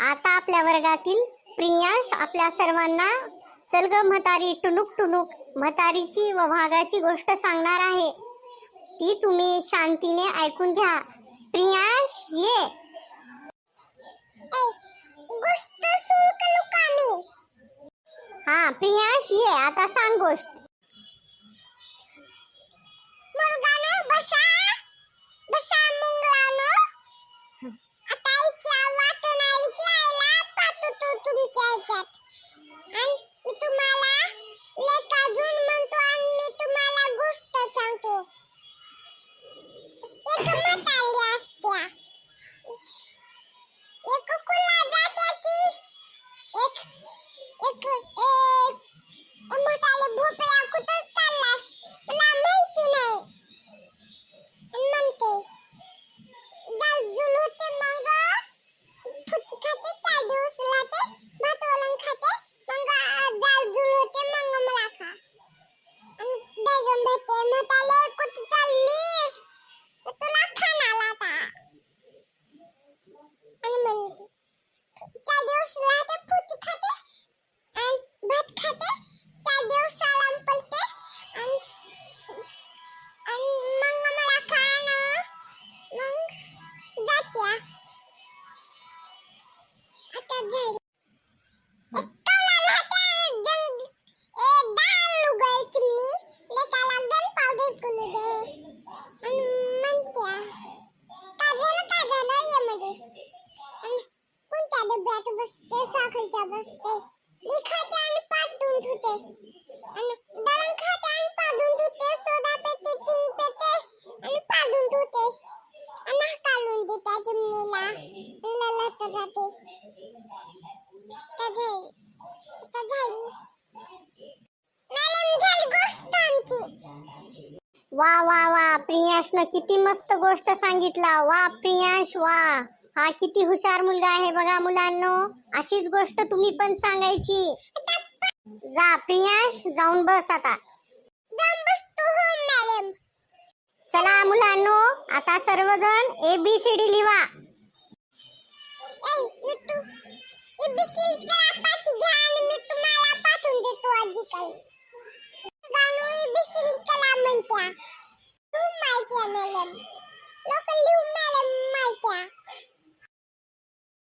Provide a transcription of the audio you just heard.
आता आपल्या वर्गातील प्रियांश आपल्या सर्वांना चल ग म्हातारी टुनुक टुनुक म्हातारीची व वाघाची गोष्ट सांगणार आहे. ती तुम्ही शांतीने ऐकून घ्या. प्रियांश ये. गोष्ट सुरू करू का मी? हा प्रियांश ये, आता सांग गोष्ट. मुलगानो बसा बसा मुंगलानो. आता इच्छा वाटणारी की आईला पाहतो तो तुमच्या ह्याच्यात. आणि मी तुम्हाला लेका जून म्हणतो आणि मी तुम्हाला गोष्ट सांगतो. एक म्हातारी असत्या. एक कुला जात्या की एक एक एक म्हातारी भोपळ्या कुठं चाललास मला माहिती नाही म्हणते. जालजूल होते मग फुच खाते 4 दिवस लाते भात वरण खाते मग जालजूल होते मग मला खा. आणि बेगम भेटते म्हातारी कुठं चाललीस तुला खाणार आता. आणि म्हणते 4 दिवस लाते फुच खाते आणि भात खाते 4 दिवस आराम पडते आणि मग मला खाणं मग जात्या. आता झाली बसते साखरच्या बसते मी खाते आणि पाठ धुवून धुते आणि दळण खाते आणि पाठ धुवून धुते सोडा पेते टिंग पेते आणि पाठ धुवून धुते आणि काढून देते चिमणीला ललत जाते. तर झाली मॅडम झाली गोष्ट आमची. वा वा वा प्रियांशनं किती मस्त गोष्ट सांगितला. वा प्रियांश वा, हा किती हुशार मुलगा आहे बघा मुलांनो. अशीच गोष्ट तुम्ही पण सांगायची. जा प्रियांश जाऊन बस आता. जाऊन बसतो हो मॅडम. चला मुलांनो आता सर्वजण ABCD लिहा. ए तू ABCD पाठी घ्या आणि मी